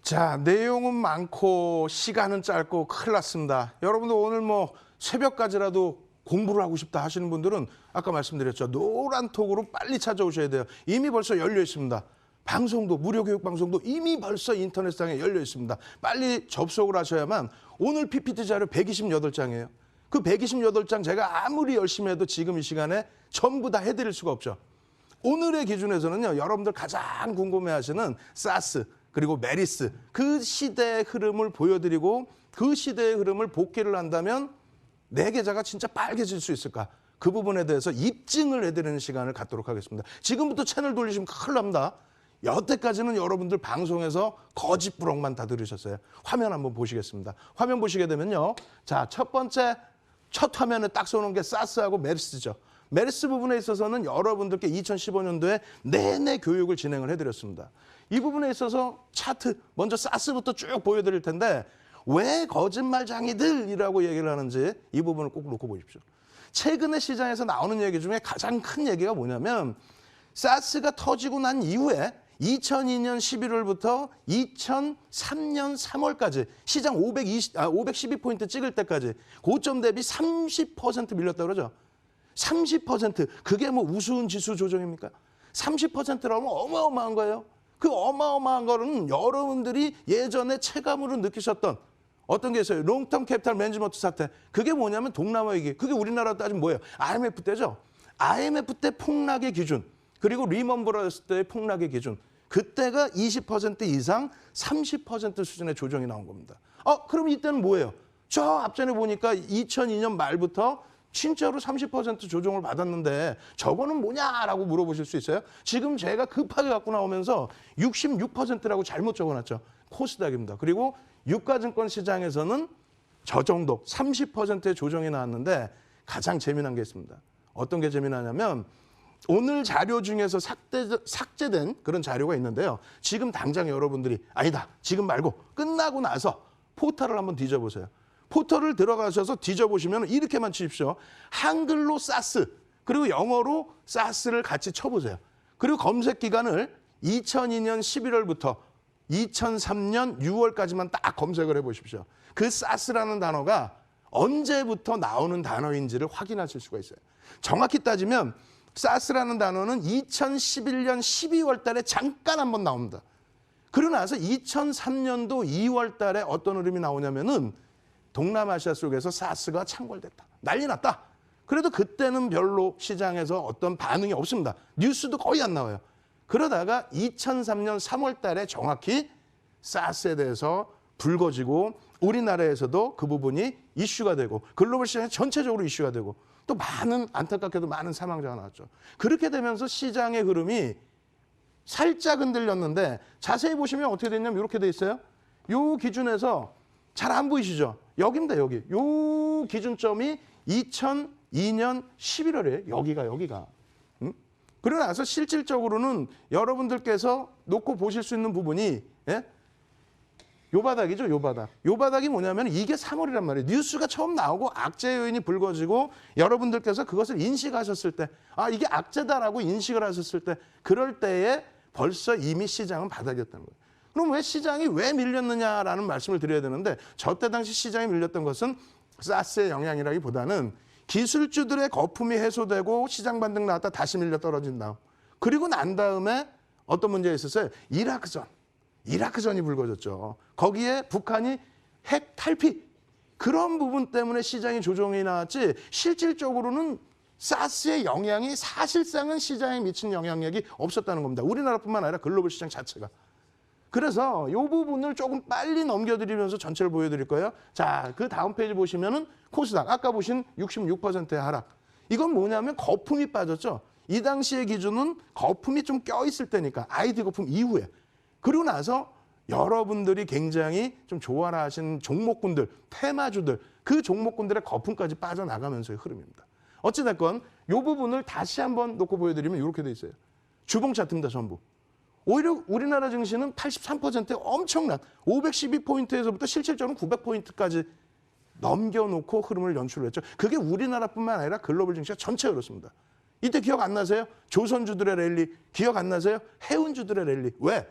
자, 내용은 많고 시간은 짧고 큰일 났습니다. 여러분들 오늘 뭐 새벽까지라도 공부를 하고 싶다 하시는 분들은 아까 말씀드렸죠. 노란톡으로 빨리 찾아오셔야 돼요. 이미 벌써 열려 있습니다. 방송도 무료 교육 방송도 이미 벌써 인터넷상에 열려 있습니다. 빨리 접속을 하셔야만 오늘 PPT 자료 128장이에요. 그 128장 제가 아무리 열심히 해도 지금 이 시간에 전부 다 해드릴 수가 없죠. 오늘의 기준에서는요. 여러분들 가장 궁금해하시는 사스 그리고 메리스 그 시대의 흐름을 보여드리고 그 시대의 흐름을 복기를 한다면 내 계좌가 진짜 빨개질 수 있을까? 그 부분에 대해서 입증을 해드리는 시간을 갖도록 하겠습니다. 지금부터 채널 돌리시면 큰일 납니다. 여태까지는 여러분들 방송에서 거짓부렁만 다 들으셨어요. 화면 한번 보시겠습니다. 화면 보시게 되면요. 자, 첫 번째 첫 화면에 딱 쏘는 게 사스하고 메리스죠. 메리스 부분에 있어서는 여러분들께 2015년도에 내내 교육을 진행을 해드렸습니다. 이 부분에 있어서 차트, 먼저 사스부터 쭉 보여드릴 텐데 왜 거짓말장이들이라고 얘기를 하는지 이 부분을 꼭 놓고 보십시오. 최근에 시장에서 나오는 얘기 중에 가장 큰 얘기가 뭐냐면 사스가 터지고 난 이후에 2002년 11월부터 2003년 3월까지 시장 512포인트 찍을 때까지 고점 대비 30% 밀렸다고 그러죠. 30% 그게 뭐 우스운 지수 조정입니까? 30%라면 어마어마한 거예요. 그 어마어마한 거는 여러분들이 예전에 체감으로 느끼셨던 어떤 게 있어요. 롱텀 캐피탈 매니지먼트 사태. 그게 뭐냐면 동남아 위기. 그게 우리나라 따지면 뭐예요? IMF 때죠. IMF 때 폭락의 기준. 그리고 리먼 브라더스 때의 폭락의 기준. 그때가 20% 이상 30% 수준의 조정이 나온 겁니다. 그럼 이때는 뭐예요? 저 앞전에 보니까 2002년 말부터 진짜로 30% 조정을 받았는데 저거는 뭐냐라고 물어보실 수 있어요. 지금 제가 급하게 갖고 나오면서 66%라고 잘못 적어놨죠. 코스닥입니다. 그리고 유가증권 시장에서는 저 정도 30%의 조정이 나왔는데 가장 재미난 게 있습니다. 어떤 게 재미나냐면 오늘 자료 중에서 삭제된 그런 자료가 있는데요. 지금 당장 여러분들이 아니다. 지금 말고 끝나고 나서 포털을 한번 뒤져보세요. 포털을 들어가셔서 뒤져보시면 이렇게만 치십시오. 한글로 사스 그리고 영어로 사스를 같이 쳐보세요. 그리고 검색 기간을 2002년 11월부터 2003년 6월까지만 딱 검색을 해보십시오. 그 사스라는 단어가 언제부터 나오는 단어인지를 확인하실 수가 있어요. 정확히 따지면 사스라는 단어는 2011년 12월 달에 잠깐 한번 나옵니다. 그러고 나서 2003년도 2월 달에 어떤 흐름이 나오냐면은 동남아시아 속에서 사스가 창궐됐다. 난리 났다. 그래도 그때는 별로 시장에서 어떤 반응이 없습니다. 뉴스도 거의 안 나와요. 그러다가 2003년 3월 달에 정확히 사스에 대해서 불거지고 우리나라에서도 그 부분이 이슈가 되고 글로벌 시장에 전체적으로 이슈가 되고 또 많은 안타깝게도 많은 사망자가 나왔죠. 그렇게 되면서 시장의 흐름이 살짝 흔들렸는데 자세히 보시면 어떻게 됐냐면 이렇게 돼 있어요. 요 기준에서 잘 안 보이시죠? 여기입니다, 여기. 요 기준점이 2002년 11월이에요. 여기가. 그러고 나서 실질적으로는 여러분들께서 놓고 보실 수 있는 부분이 요 바닥이죠, 요 바닥. 요 바닥이 뭐냐면 이게 3월이란 말이에요. 뉴스가 처음 나오고 악재 요인이 불거지고 여러분들께서 그것을 인식하셨을 때 이게 악재다라고 인식을 하셨을 때 그럴 때에 벌써 이미 시장은 바닥이었다는 거예요. 그럼 왜 시장이 왜 밀렸느냐라는 말씀을 드려야 되는데 저때 당시 시장이 밀렸던 것은 사스의 영향이라기보다는 기술주들의 거품이 해소되고 시장 반등 나왔다 다시 밀려 떨어진다. 그리고 난 다음에 어떤 문제가 있었어요? 이라크전이 불거졌죠. 거기에 북한이 핵 탈피. 그런 부분 때문에 시장이 조정이 나왔지 실질적으로는 사스의 영향이 사실상은 시장에 미친 영향력이 없었다는 겁니다. 우리나라뿐만 아니라 글로벌 시장 자체가. 그래서 이 부분을 조금 빨리 넘겨드리면서 전체를 보여드릴 거예요. 자, 그 다음 페이지 보시면은 코스닥. 아까 보신 66%의 하락. 이건 뭐냐면 거품이 빠졌죠. 이 당시의 기준은 거품이 좀 껴있을 때니까 ID 거품 이후에. 그리고 나서 여러분들이 굉장히 좀 좋아라 하시는 종목군들, 테마주들, 그 종목군들의 거품까지 빠져나가면서의 흐름입니다. 어찌됐건 이 부분을 다시 한번 놓고 보여드리면 이렇게 돼 있어요. 주봉 차트입니다, 전부. 오히려 우리나라 증시는 83%의 엄청난 512포인트에서부터 실질적으로 900포인트까지 넘겨놓고 흐름을 연출을 했죠. 그게 우리나라뿐만 아니라 글로벌 증시가 전체 그렇습니다. 이때 기억 안 나세요? 조선주들의 랠리 기억 안 나세요? 해운주들의 랠리. 왜?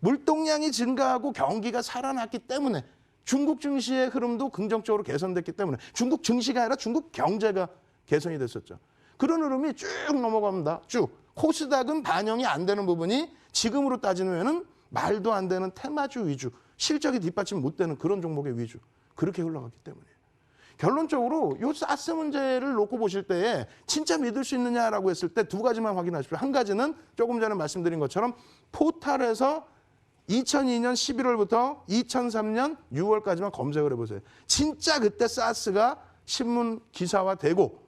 물동량이 증가하고 경기가 살아났기 때문에 중국 증시의 흐름도 긍정적으로 개선됐기 때문에 중국 증시가 아니라 중국 경제가 개선이 됐었죠. 그런 흐름이 쭉 넘어갑니다. 쭉. 코스닥은 반영이 안 되는 부분이 지금으로 따지면 말도 안 되는 테마주 위주, 실적이 뒷받침 못 되는 그런 종목의 위주. 그렇게 흘러갔기 때문에. 결론적으로 이 사스 문제를 놓고 보실 때에 진짜 믿을 수 있느냐라고 했을 때 두 가지만 확인하십시오. 한 가지는 조금 전에 말씀드린 것처럼 포탈에서 2002년 11월부터 2003년 6월까지만 검색을 해보세요. 진짜 그때 사스가 신문 기사화되고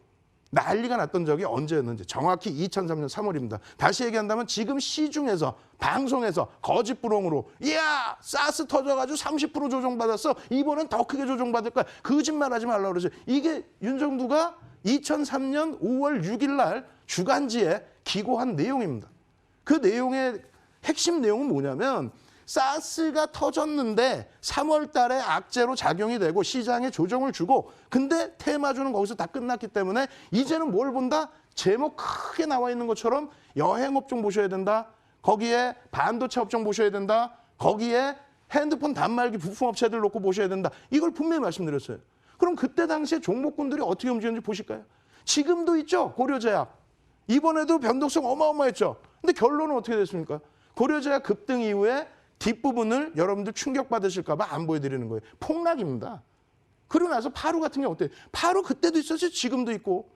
난리가 났던 적이 언제였는지 정확히 2003년 3월입니다. 다시 얘기한다면 지금 시중에서 방송에서 거짓부렁으로 이야 사스 터져가지고 30% 조정받았어. 이번엔 더 크게 조정받을 거야. 거짓말하지 말라고 그러죠. 이게 윤정두가 2003년 5월 6일 날 주간지에 기고한 내용입니다. 그 내용의 핵심 내용은 뭐냐면 사스가 터졌는데 3월 달에 악재로 작용이 되고 시장에 조정을 주고 근데 테마주는 거기서 다 끝났기 때문에 이제는 뭘 본다? 제목 크게 나와 있는 것처럼 여행업종 보셔야 된다. 거기에 반도체 업종 보셔야 된다. 거기에 핸드폰 단말기 부품업체들 놓고 보셔야 된다. 이걸 분명히 말씀드렸어요. 그럼 그때 당시에 종목군들이 어떻게 움직였는지 보실까요? 지금도 있죠. 고려제약. 이번에도 변동성 어마어마했죠. 근데 결론은 어떻게 됐습니까? 고려제약 급등 이후에 뒷부분을 여러분들 충격받으실까 봐 안 보여드리는 거예요. 폭락입니다. 그러고 나서 파루 같은 게 어때요? 파루 그때도 있었지 지금도 있고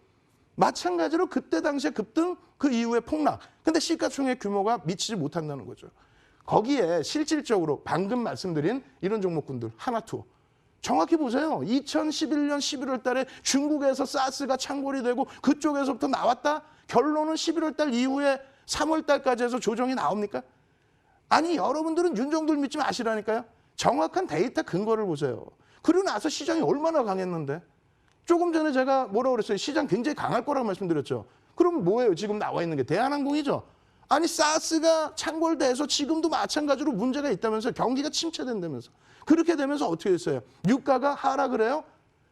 마찬가지로 그때 당시에 급등 그 이후에 폭락. 근데 시가총액 규모가 미치지 못한다는 거죠. 거기에 실질적으로 방금 말씀드린 이런 종목군들 하나투어. 정확히 보세요. 2011년 11월 달에 중국에서 사스가 창궐이 되고 그쪽에서부터 나왔다. 결론은 11월 달 이후에 3월 달까지 해서 조정이 나옵니까? 아니 여러분들은 윤정두를 믿지 마시라니까요. 정확한 데이터 근거를 보세요. 그리고 나서 시장이 얼마나 강했는데. 조금 전에 제가 뭐라고 그랬어요. 시장 굉장히 강할 거라고 말씀드렸죠. 그럼 뭐예요? 지금 나와 있는 게 대한항공이죠. 아니 사스가 창궐돼서 지금도 마찬가지로 문제가 있다면서 경기가 침체된다면서. 그렇게 되면서 어떻게 됐어요? 유가가 하락을 해요?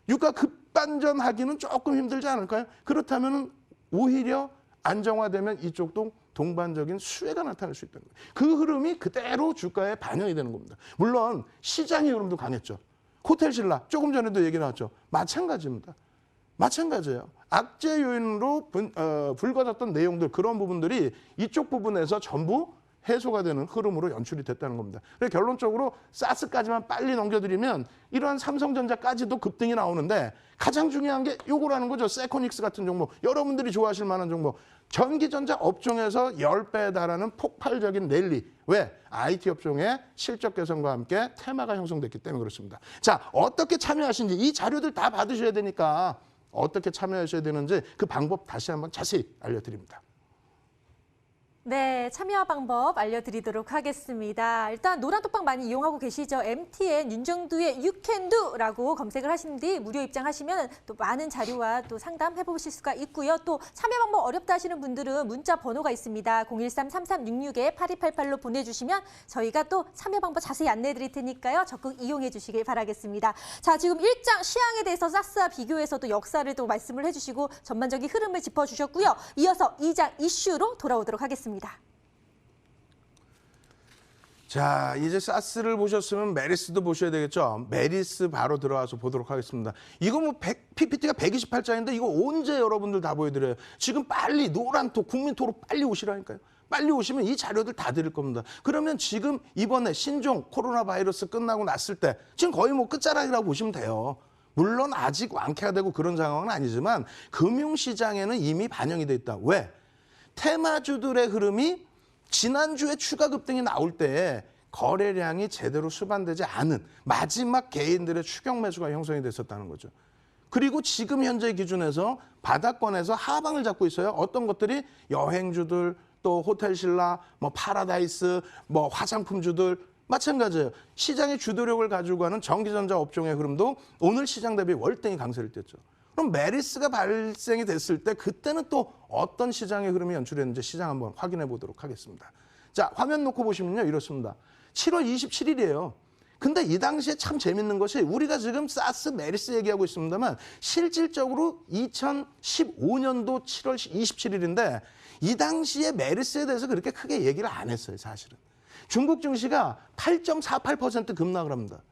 유가 급반전하기는 조금 힘들지 않을까요? 그렇다면 오히려 안정화되면 이쪽도 동반적인 수혜가 나타날 수 있다는 거예요. 그 흐름이 그대로 주가에 반영이 되는 겁니다. 물론 시장의 흐름도 강했죠. 호텔신라 조금 전에도 얘기 나왔죠. 마찬가지입니다. 마찬가지예요. 악재 요인으로 불거졌던 내용들 그런 부분들이 이쪽 부분에서 전부 해소가 되는 흐름으로 연출이 됐다는 겁니다. 그래서 결론적으로 사스까지만 빨리 넘겨드리면 이러한 삼성전자까지도 급등이 나오는데 가장 중요한 게 요거라는 거죠. 세코닉스 같은 종목. 여러분들이 좋아하실 만한 종목. 전기전자 업종에서 10배에 달하는 폭발적인 랠리. 왜? IT 업종의 실적 개선과 함께 테마가 형성됐기 때문에 그렇습니다. 자, 어떻게 참여하신지 이 자료들 다 받으셔야 되니까 어떻게 참여하셔야 되는지 그 방법 다시 한번 자세히 알려드립니다. 네, 참여 방법 알려드리도록 하겠습니다. 일단 노란톡방 많이 이용하고 계시죠? MTN 윤정두의 유캔두라고 검색을 하신 뒤 무료 입장하시면 또 많은 자료와 또 상담 해보실 수가 있고요. 또 참여 방법 어렵다 하시는 분들은 문자 번호가 있습니다. 013-3366-8288로 보내주시면 저희가 또 참여 방법 자세히 안내해 드릴 테니까요. 적극 이용해 주시길 바라겠습니다. 자, 지금 1장 시황에 대해서 사스와 비교해서 또 역사를 또 말씀을 해주시고 전반적인 흐름을 짚어주셨고요. 이어서 2장 이슈로 돌아오도록 하겠습니다. 자, 이제 사스를 보셨으면 메리스도 보셔야 되겠죠. 메리스 바로 들어와서 보도록 하겠습니다. 이거 뭐 PPT가 128장인데 이거 언제 여러분들 다 보여드려요. 지금 빨리 노란톡, 국민토로 빨리 오시라니까요. 빨리 오시면 이 자료들 다 드릴 겁니다. 그러면 지금 이번에 신종 코로나 바이러스 끝나고 났을 때 지금 거의 뭐 끝자락이라고 보시면 돼요. 물론 아직 완쾌되고 그런 상황은 아니지만 금융시장에는 이미 반영이 돼 있다. 왜? 테마주들의 흐름이 지난주에 추가 급등이 나올 때 거래량이 제대로 수반되지 않은 마지막 개인들의 추격 매수가 형성이 됐었다는 거죠. 그리고 지금 현재 기준에서 바닥권에서 하방을 잡고 있어요. 어떤 것들이 여행주들, 또 호텔신라, 뭐 파라다이스, 뭐 화장품주들 마찬가지예요. 시장의 주도력을 가지고 가는 전기전자 업종의 흐름도 오늘 시장 대비 월등히 강세를 띄었죠. 그럼 메리스가 발생이 됐을 때 그때는 또 어떤 시장의 흐름이 연출했는지 시장 한번 확인해 보도록 하겠습니다. 자, 화면 놓고 보시면요. 이렇습니다. 7월 27일이에요. 근데 이 당시에 참 재밌는 것이 우리가 지금 사스, 메리스 얘기하고 있습니다만 실질적으로 2015년도 7월 27일인데 이 당시에 메리스에 대해서 그렇게 크게 얘기를 안 했어요. 사실은. 중국 증시가 8.48% 급락을 합니다.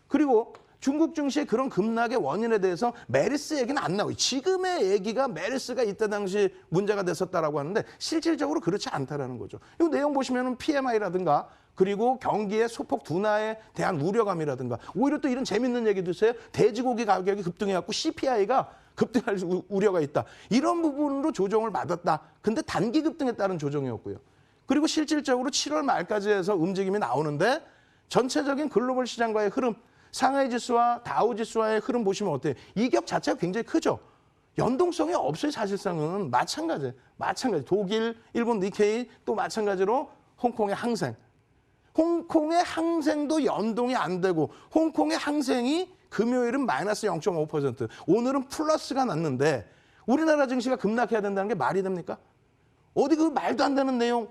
그리고 중국 증시의 그런 급락의 원인에 대해서 메르스 얘기는 안 나와요. 지금의 얘기가 메르스가 이때 당시 문제가 됐었다라고 하는데 실질적으로 그렇지 않다라는 거죠. 이 내용 보시면은 PMI라든가 그리고 경기의 소폭 둔화에 대한 우려감이라든가 오히려 또 이런 재밌는 얘기도 있어요. 돼지고기 가격이 급등해갖고 CPI가 급등할 우려가 있다. 이런 부분으로 조정을 받았다. 근데 단기 급등에 따른 조정이었고요. 그리고 실질적으로 7월 말까지 해서 움직임이 나오는데 전체적인 글로벌 시장과의 흐름, 상하이 지수와 다우 지수와의 흐름 보시면 어때요? 이격 자체가 굉장히 크죠. 연동성이 없어요. 사실상은 마찬가지. 독일, 일본 니케이 또 마찬가지로 홍콩의 항생. 홍콩의 항생도 연동이 안 되고 홍콩의 항생이 금요일은 마이너스 0.5%, 오늘은 플러스가 났는데 우리나라 증시가 급락해야 된다는 게 말이 됩니까? 어디 그 말도 안 되는 내용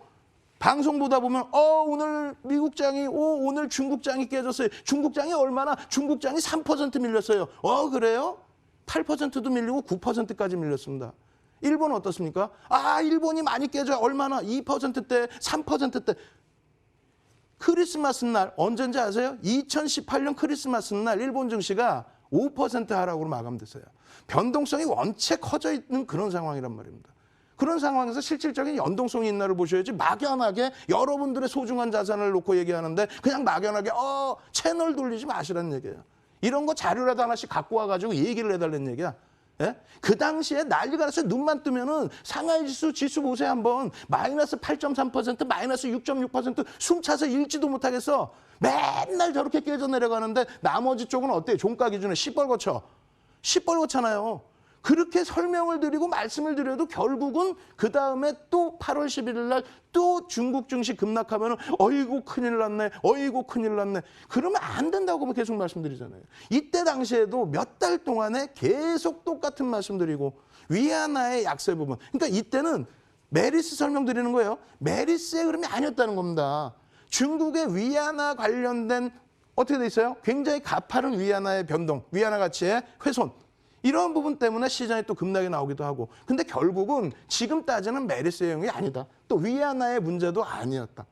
방송 보다 보면 오늘 미국장이 오늘 중국장이 깨졌어요. 중국장이 얼마나? 중국장이 3% 밀렸어요. 그래요? 8%도 밀리고 9%까지 밀렸습니다. 일본은 어떻습니까? 일본이 많이 깨져. 얼마나? 2%대, 3%대. 크리스마스 날 언제인지 아세요? 2018년 크리스마스 날 일본 증시가 5% 하락으로 마감됐어요. 변동성이 원체 커져 있는 그런 상황이란 말입니다. 그런 상황에서 실질적인 연동성이 있나를 보셔야지 막연하게 여러분들의 소중한 자산을 놓고 얘기하는데 그냥 막연하게 채널 돌리지 마시라는 얘기예요. 이런 거 자료라도 하나씩 갖고 와가지고 얘기를 해달라는 얘기야. 예? 그 당시에 난리가 났어요. 눈만 뜨면은 상하이 지수 보세요 한번. 마이너스 8.3%, 마이너스 6.6% 숨차서 읽지도 못하겠어. 맨날 저렇게 깨져 내려가는데 나머지 쪽은 어때요? 종가 기준에 시뻘겋잖아요. 그렇게 설명을 드리고 말씀을 드려도 결국은 그 다음에 또 8월 11일 날 또 중국 증시 급락하면 어이구 큰일 났네. 그러면 안 된다고 계속 말씀드리잖아요. 이때 당시에도 몇 달 동안에 계속 똑같은 말씀드리고 위안화의 약세 부분. 그러니까 이때는 메리스 설명드리는 거예요. 메리스의 흐름이 아니었다는 겁니다. 중국의 위안화 관련된 어떻게 돼 있어요? 굉장히 가파른 위안화의 변동, 위안화 가치의 훼손. 이런 부분 때문에 시장에 또 급락이 나오기도 하고. 근데 결국은 지금 따지는 메리스 내용이 아니다. 또 위안화의 문제도 아니었다.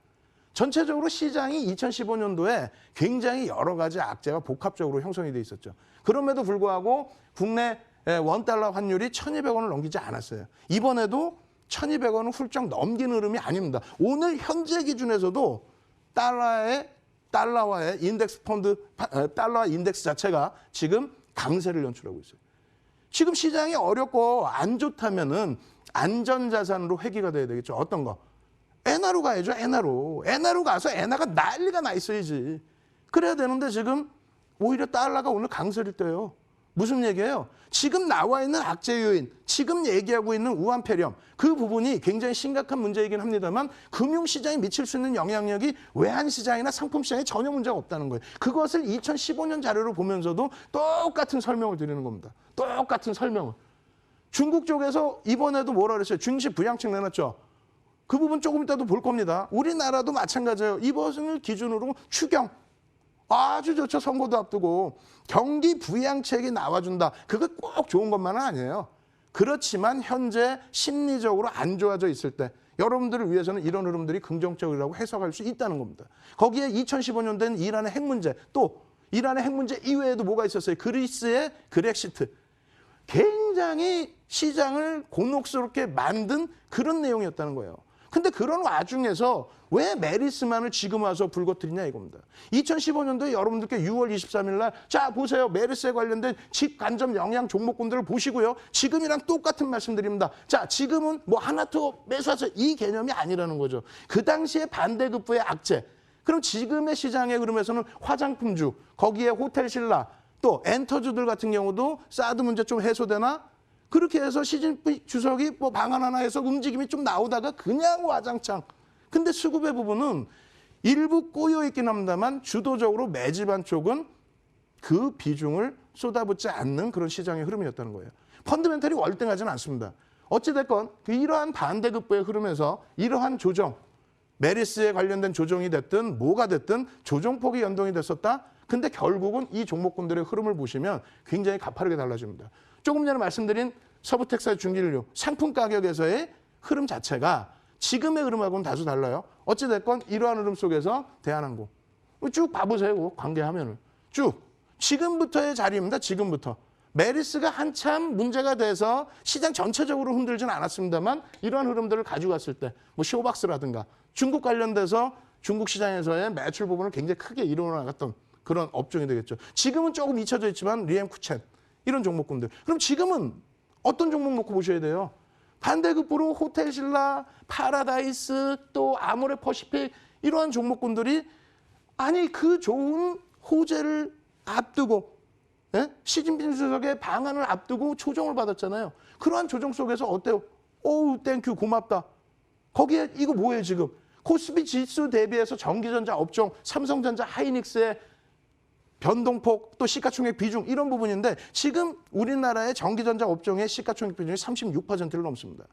전체적으로 시장이 2015년도에 굉장히 여러 가지 악재가 복합적으로 형성이 돼 있었죠. 그럼에도 불구하고 국내 원달러 환율이 1,200원을 넘기지 않았어요. 이번에도 1,200원을 훌쩍 넘긴 흐름이 아닙니다. 오늘 현재 기준에서도 달러와의 인덱스 펀드, 달러와 인덱스 자체가 지금 강세를 연출하고 있어요. 지금 시장이 어렵고 안 좋다면은 안전자산으로 회귀가 돼야 되겠죠. 어떤 거? 엔화로 가야죠. 엔화로 가서 엔화가 난리가 나 있어야지. 그래야 되는데 지금 오히려 달러가 오늘 강세를 떼요. 무슨 얘기예요? 지금 나와 있는 악재 요인, 지금 얘기하고 있는 우한폐렴, 그 부분이 굉장히 심각한 문제이긴 합니다만 금융시장에 미칠 수 있는 영향력이 외환시장이나 상품시장에 전혀 문제가 없다는 거예요. 그것을 2015년 자료를 보면서도 똑같은 설명을 드리는 겁니다. 똑같은 설명을. 중국 쪽에서 이번에도 뭐라 그랬어요? 증시 부양책 내놨죠. 그 부분 조금 이따도 볼 겁니다. 우리나라도 마찬가지예요. 이번을 기준으로 추경. 아주 좋죠. 선거도 앞두고. 경기 부양책이 나와준다. 그거 꼭 좋은 것만은 아니에요. 그렇지만 현재 심리적으로 안 좋아져 있을 때 여러분들을 위해서는 이런 흐름들이 긍정적이라고 해석할 수 있다는 겁니다. 거기에 2015년 된 이란의 핵 문제, 또 이란의 핵 문제 이외에도 뭐가 있었어요? 그리스의 그렉시트. 굉장히 시장을 곤혹스럽게 만든 그런 내용이었다는 거예요. 근데 그런 와중에서 왜 메리스만을 지금 와서 불거뜨리냐 이겁니다. 2015년도에 여러분들께 6월 23일 날 자 보세요. 메리스에 관련된 직간접 영향 종목군들을 보시고요. 지금이랑 똑같은 말씀드립니다. 자 지금은 뭐 하나투어 매수하세요. 이 개념이 아니라는 거죠. 그 당시에 반대급부의 악재. 그럼 지금의 시장의 흐름에서는 화장품주, 거기에 호텔신라, 또 엔터주들 같은 경우도 사드 문제 좀 해소되나? 그렇게 해서 시진핑 주석이 뭐 방안 하나 해서 움직임이 좀 나오다가 그냥 와장창. 근데 수급의 부분은 일부 꼬여있긴 합니다만 주도적으로 매집한 쪽은 그 비중을 쏟아붓지 않는 그런 시장의 흐름이었다는 거예요. 펀드멘털이 월등하지는 않습니다. 어찌됐건 이러한 반대급부의 흐름에서 이러한 조정, 메리스에 관련된 조정이 됐든 뭐가 됐든 조정폭이 연동이 됐었다. 근데 결국은 이 종목군들의 흐름을 보시면 굉장히 가파르게 달라집니다. 조금 전에 말씀드린 서부텍사스 중진류 상품 가격에서의 흐름 자체가 지금의 흐름하고는 다소 달라요. 어찌됐건 이러한 흐름 속에서 대한항공. 쭉 봐보세요. 관계 화면을. 쭉. 지금부터의 자리입니다. 지금부터. 메리스가 한참 문제가 돼서 시장 전체적으로 흔들지는 않았습니다만 이러한 흐름들을 가져갔을 때 뭐 쇼박스라든가 중국 관련돼서 중국 시장에서의 매출 부분을 굉장히 크게 이뤄나갔던 그런 업종이 되겠죠. 지금은 조금 잊혀져 있지만 리엠쿠첸 이런 종목군들. 그럼 지금은 어떤 종목 놓고 보셔야 돼요? 반대급부로 호텔신라, 파라다이스, 또 아모레 퍼시픽 이러한 종목군들이 아니 그 좋은 호재를 앞두고 예? 시진핑 주석의 방안을 앞두고 조정을 받았잖아요. 그러한 조정 속에서 어때요? 오우 땡큐 고맙다. 거기에 이거 뭐예요 지금? 코스피 지수 대비해서 전기전자 업종, 삼성전자, 하이닉스의 변동폭, 또 시가총액 비중 이런 부분인데 지금 우리나라의 전기전자 업종의 시가총액 비중이 36%를 넘습니다.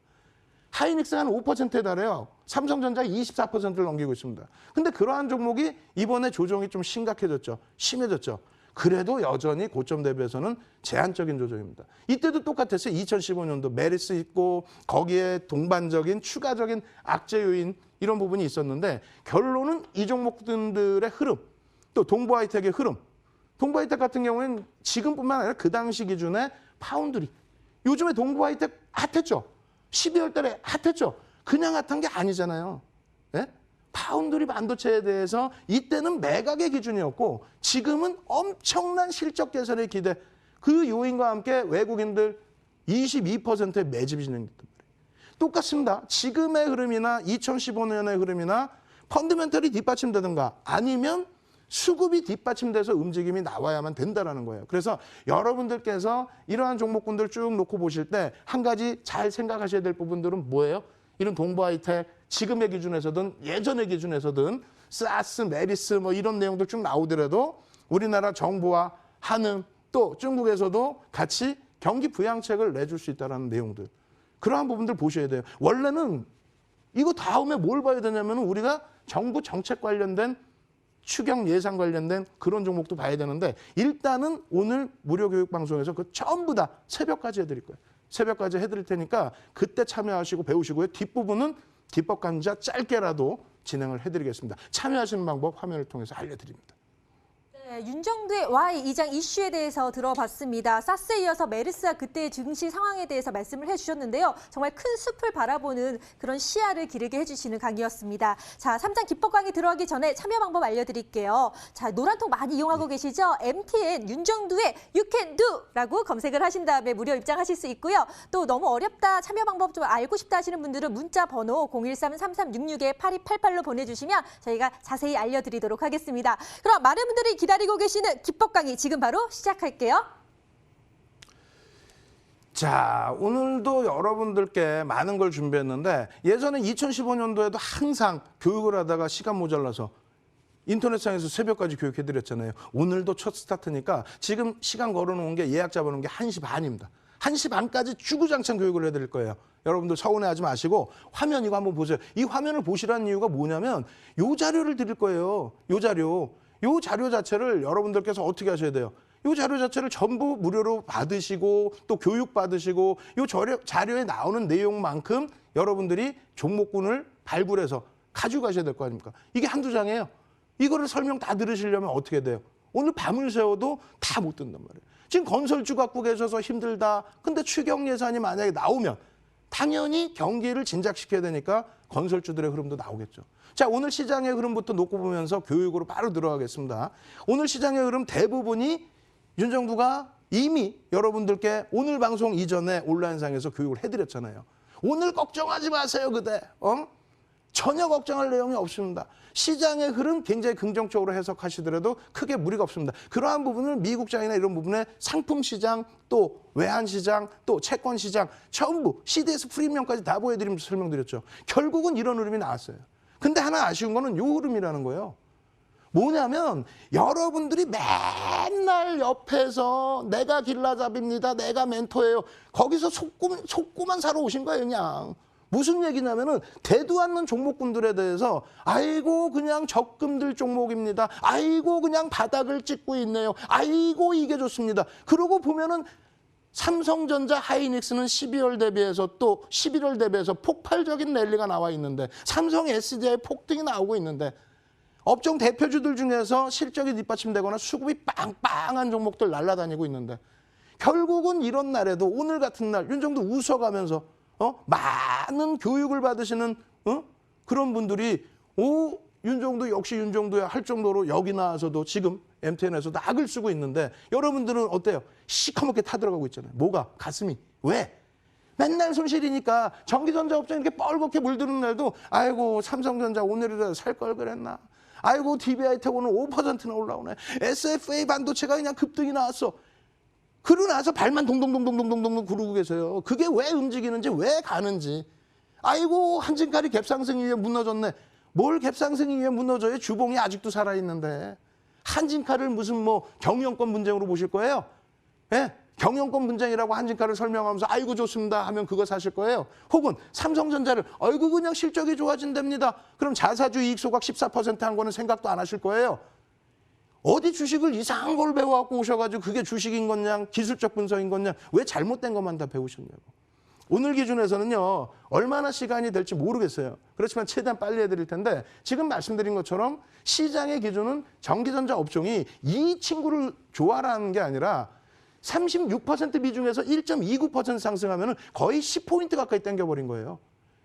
하이닉스가 한 5%에 달해요. 삼성전자 24%를 넘기고 있습니다. 근데 그러한 종목이 이번에 조정이 좀 심각해졌죠. 심해졌죠. 그래도 여전히 고점 대비해서는 제한적인 조정입니다. 이때도 똑같았어요. 2015년도 메리스 있고 거기에 동반적인 추가적인 악재 요인 이런 부분이 있었는데 결론은 이 종목들의 흐름, 또 동부하이텍의 흐름. 동부하이텍 같은 경우에는 지금뿐만 아니라 그 당시 기준에 파운드리. 요즘에 동부하이텍 핫했죠. 12월 달에 핫했죠. 그냥 핫한 게 아니잖아요. 예? 파운드리 반도체에 대해서 이때는 매각의 기준이었고 지금은 엄청난 실적 개선의 기대. 그 요인과 함께 외국인들 22%의 매집이 진행됐단 말이에요. 똑같습니다. 지금의 흐름이나 2015년의 흐름이나 펀드멘털이 뒷받침되든가 아니면 수급이 뒷받침돼서 움직임이 나와야만 된다는 거예요. 그래서 여러분들께서 이러한 종목군들 쭉 놓고 보실 때 한 가지 잘 생각하셔야 될 부분들은 뭐예요? 이런 동부하이텍 지금의 기준에서든 예전의 기준에서든 사스, 메리스 뭐 이런 내용들 쭉 나오더라도 우리나라 정부와 한은 또 중국에서도 같이 경기 부양책을 내줄 수 있다는 내용들. 그러한 부분들 보셔야 돼요. 원래는 이거 다음에 뭘 봐야 되냐면 우리가 정부 정책 관련된 추경 예산 관련된 그런 종목도 봐야 되는데 일단은 오늘 무료 교육 방송에서 그 전부 다 새벽까지 해드릴 거예요. 새벽까지 해드릴 테니까 그때 참여하시고 배우시고요. 뒷부분은 기법 강좌 짧게라도 진행을 해드리겠습니다. 참여하시는 방법 화면을 통해서 알려드립니다. 네, 윤정두의 Y 이장 이슈에 대해서 들어봤습니다. 사스에 이어서 메르스와 그때의 증시 상황에 대해서 말씀을 해주셨는데요. 정말 큰 숲을 바라보는 그런 시야를 기르게 해주시는 강의였습니다. 자, 3장 기법 강의 들어가기 전에 참여 방법 알려드릴게요. 자, 노란통 많이 이용하고 계시죠? MTN 윤정두의 You Can Do라고 검색을 하신 다음에 무료 입장하실 수 있고요. 또 너무 어렵다, 참여 방법 좀 알고 싶다 하시는 분들은 문자 번호 013-3366-8288로 보내주시면 저희가 자세히 알려드리도록 하겠습니다. 그럼 많은 분들이 기다리고 계시는 기법 강의 지금 바로 시작할게요. 자, 오늘도 여러분들께 많은 걸 준비했는데 예전에 2015년도에도 항상 교육을 하다가 시간 모자라서 인터넷상에서 새벽까지 교육해드렸잖아요. 오늘도 첫 스타트니까 지금 시간 걸어놓은 게 예약 잡아놓은 게 1시 반입니다. 1시 반까지 주구장창 교육을 해드릴 거예요. 여러분들 서운해하지 마시고 화면 이거 한번 보세요. 이 화면을 보시라는 이유가 뭐냐면 요 자료를 드릴 거예요. 요 자료 자체를 여러분들께서 어떻게 하셔야 돼요? 이 자료 자체를 전부 무료로 받으시고 또 교육 받으시고 이 자료에 나오는 내용만큼 여러분들이 종목군을 발굴해서 가져가셔야 될 거 아닙니까? 이게 한두 장이에요. 이거를 설명 다 들으시려면 어떻게 돼요? 오늘 밤을 새워도 다 못 든단 말이에요. 지금 건설주 갖고 계셔서 힘들다. 근데 추경 예산이 만약에 나오면 당연히 경기를 진작시켜야 되니까 건설주들의 흐름도 나오겠죠. 자, 오늘 시장의 흐름부터 놓고 보면서 교육으로 바로 들어가겠습니다. 오늘 시장의 흐름 대부분이 윤정두가 이미 여러분들께 오늘 방송 이전에 온라인상에서 교육을 해드렸잖아요. 오늘 걱정하지 마세요, 그대. 전혀 걱정할 내용이 없습니다. 시장의 흐름 굉장히 긍정적으로 해석하시더라도 크게 무리가 없습니다. 그러한 부분을 미국장이나 이런 부분에 상품 시장, 또 외환 시장, 또 채권 시장 전부 CDS 프리미엄까지 다 보여드리면서 설명드렸죠. 결국은 이런 흐름이 나왔어요. 근데 하나 아쉬운 거는 이 흐름이라는 거예요. 뭐냐면 여러분들이 맨날 옆에서 내가 길라잡입니다. 내가 멘토예요. 거기서 속구만 사러 오신 거예요, 그냥. 무슨 얘기냐면은 대도 않는 종목군들에 대해서 아이고 그냥 적금들 종목입니다. 아이고 그냥 바닥을 찍고 있네요. 아이고 이게 좋습니다. 그러고 보면은 삼성전자, 하이닉스는 12월 대비해서 또 11월 대비해서 폭발적인 랠리가 나와 있는데 삼성 SDI 폭등이 나오고 있는데 업종 대표주들 중에서 실적이 뒷받침되거나 수급이 빵빵한 종목들 날아다니고 있는데 결국은 이런 날에도 오늘 같은 날 윤정도 웃어가면서 많은 교육을 받으시는 그런 분들이 윤정도 역시 윤정도야 할 정도로 여기 나와서도 지금 MTN에서도 악을 쓰고 있는데 여러분들은 어때요? 시커멓게 타들어가고 있잖아요. 뭐가? 가슴이. 왜? 맨날 손실이니까 전기전자 업종 이렇게 뻘겋게 물드는 날도 아이고 삼성전자 오늘이라도 살 걸 그랬나? 아이고 DBI텍 오늘 5%나 올라오네. SFA 반도체가 그냥 급등이 나왔어. 그러고 나서 발만 동동동동동동동 구르고 계세요. 그게 왜 움직이는지 왜 가는지. 아이고 한진칼이 갭상승 위에 무너졌네. 뭘 갭상승 위에 무너져요? 주봉이 아직도 살아있는데. 한진칼을 무슨 뭐 경영권 분쟁으로 보실 거예요? 예? 경영권 분쟁이라고 한진칼을 설명하면서 아이고 좋습니다 하면 그거 사실 거예요. 혹은 삼성전자를 아이고 그냥 실적이 좋아진답니다. 그럼 자사주 이익 소각 14% 한 거는 생각도 안 하실 거예요. 어디 주식을 이상한 걸 배워갖고 오셔가지고 그게 주식인 거냐 기술적 분석인 거냐 왜 잘못된 것만 다 배우셨냐고. 오늘 기준에서는요 얼마나 시간이 될지 모르겠어요. 그렇지만 최대한 빨리 해드릴 텐데 지금 말씀드린 것처럼 시장의 기준은 전기전자 업종이 이 친구를 좋아라는 게 아니라 36% 비중에서 1.29% 상승하면 거의 10포인트 가까이 땡겨버린 거예요.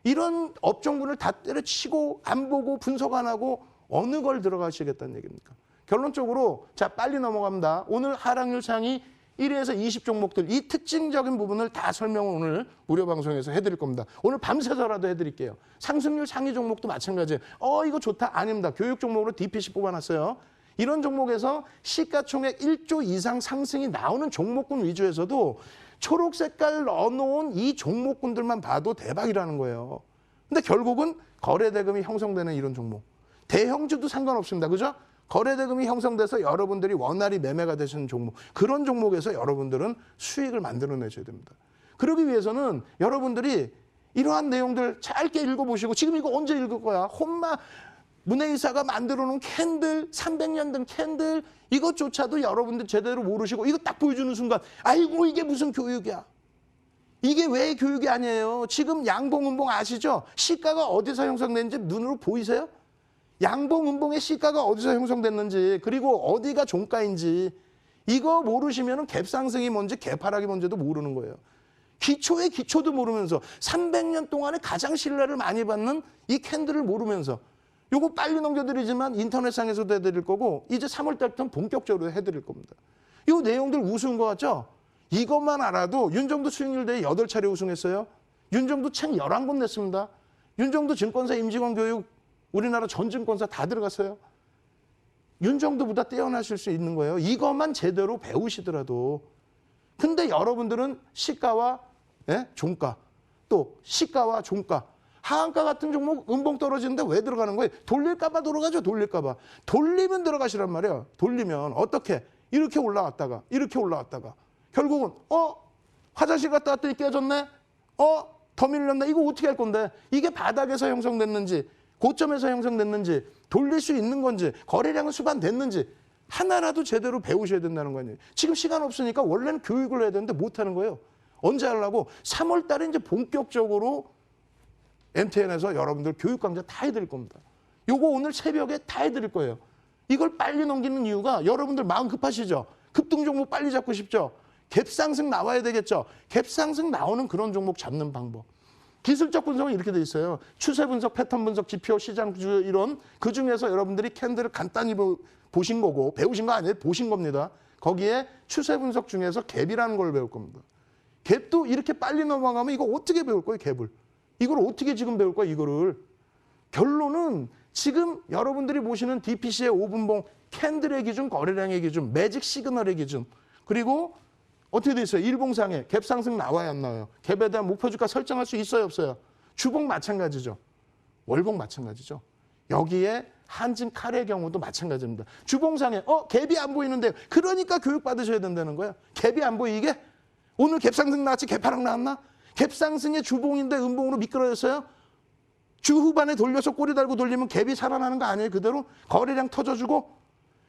이런 업종군을 다 때려치고 안 보고 분석 안 하고 어느 걸 들어가시겠다는 얘기입니까? 결론적으로 자 빨리 넘어갑니다. 오늘 하락률 상위 1위에서 20 종목들 이 특징적인 부분을 다 설명을 오늘 무료 방송에서 해드릴 겁니다. 오늘 밤새서라도 해드릴게요. 상승률 상위 종목도 마찬가지예요. 이거 좋다. 아닙니다. 교육 종목으로 DPC 뽑아놨어요. 이런 종목에서 시가총액 1조 이상 상승이 나오는 종목군 위주에서도 초록 색깔 넣어놓은 이 종목군들만 봐도 대박이라는 거예요. 근데 결국은 거래대금이 형성되는 이런 종목. 대형주도 상관없습니다. 그죠? 거래대금이 형성돼서 여러분들이 원활히 매매가 되시는 종목. 그런 종목에서 여러분들은 수익을 만들어내셔야 됩니다. 그러기 위해서는 여러분들이 이러한 내용들 짧게 읽어보시고 지금 이거 언제 읽을 거야? 혼마 문혜이사가 만들어놓은 캔들, 300년 된 캔들 이것조차도 여러분들 제대로 모르시고 이거 딱 보여주는 순간 아이고 이게 무슨 교육이야. 이게 왜 교육이 아니에요. 지금 양봉음봉 아시죠? 시가가 어디서 형성되는지 눈으로 보이세요? 양봉음봉의 시가가 어디서 형성됐는지 그리고 어디가 종가인지 이거 모르시면 갭상승이 뭔지 갭하락이 뭔지도 모르는 거예요. 기초의 기초도 모르면서 300년 동안에 가장 신뢰를 많이 받는 이 캔들을 모르면서 요거 빨리 넘겨드리지만 인터넷상에서도 해드릴 거고 이제 3월 달부터는 본격적으로 해드릴 겁니다. 요 내용들 우스운 거 같죠? 이것만 알아도 윤정도 수익률 대회 8차례 우승했어요. 윤정도 책 11권 냈습니다. 윤정도 증권사 임직원 교육 우리나라 전 증권사 다 들어갔어요. 윤정도보다 뛰어나실 수 있는 거예요. 이것만 제대로 배우시더라도. 근데 여러분들은 시가와 종가 또 시가와 종가 하한가 같은 종목 음봉 떨어지는데 왜 들어가는 거예요? 돌릴까 봐 들어가죠. 돌릴까 봐. 돌리면 들어가시란 말이에요. 돌리면 어떻게? 이렇게 올라왔다가 이렇게 올라왔다가 결국은 화장실 갔다 왔더니 깨졌네. 더 밀렸네. 이거 어떻게 할 건데? 이게 바닥에서 형성됐는지 고점에서 형성됐는지 돌릴 수 있는 건지 거래량은 수반됐는지 하나라도 제대로 배우셔야 된다는 거 아니에요. 지금 시간 없으니까 원래는 교육을 해야 되는데 못하는 거예요. 언제 하려고? 3월 달에 이제 본격적으로 MTN에서 여러분들 교육 강좌 다 해드릴 겁니다. 요거 오늘 새벽에 다 해드릴 거예요. 이걸 빨리 넘기는 이유가 여러분들 마음 급하시죠? 급등 종목 빨리 잡고 싶죠? 갭상승 나와야 되겠죠? 갭상승 나오는 그런 종목 잡는 방법. 기술적 분석은 이렇게 돼 있어요. 추세 분석, 패턴 분석, 지표, 시장주 이런 그중에서 여러분들이 캔들을 간단히 보신 거고 배우신 거 아니에요. 보신 겁니다. 거기에 추세 분석 중에서 갭이라는 걸 배울 겁니다. 갭도 이렇게 빨리 넘어가면 이거 어떻게 배울 거예요, 갭을. 이걸 어떻게 지금 배울 거예요, 이거를. 결론은 지금 여러분들이 보시는 DPC의 5분봉 캔들의 기준, 거래량의 기준, 매직 시그널의 기준 그리고 어떻게 돼 있어요? 일봉상에 갭 상승 나와요, 안 나와요? 갭에 대한 목표 주가 설정할 수 있어요, 없어요? 주봉 마찬가지죠. 월봉 마찬가지죠. 여기에 한진칼의 경우도 마찬가지입니다. 주봉상에 갭이 안 보이는데 그러니까 교육 받으셔야 된다는 거예요. 갭이 안 보이게? 오늘 갭 상승 나왔지 갭하락 나왔나? 갭 상승의 주봉인데 음봉으로 미끄러졌어요? 주 후반에 돌려서 꼬리 달고 돌리면 갭이 살아나는 거 아니에요? 그대로 거래량 터져주고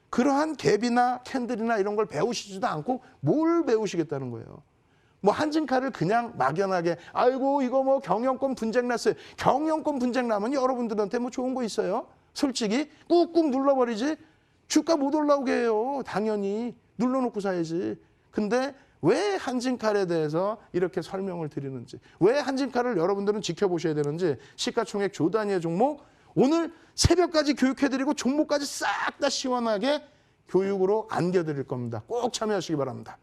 그러한 갭이나 캔들이나 이런 걸 배우시지도 않고 뭘 배우시겠다는 거예요. 뭐 한진칼을 그냥 막연하게 아이고 이거 뭐 경영권 분쟁 났어요. 경영권 분쟁 나면 여러분들한테 뭐 좋은 거 있어요? 솔직히 꾹꾹 눌러버리지. 주가 못 올라오게 해요. 당연히 눌러놓고 사야지. 근데 왜 한진칼에 대해서 이렇게 설명을 드리는지, 왜 한진칼을 여러분들은 지켜보셔야 되는지, 시가총액 조 단위의 종목 오늘 새벽까지 교육해드리고 종목까지 싹 다 시원하게 교육으로 안겨드릴 겁니다. 꼭 참여하시기 바랍니다.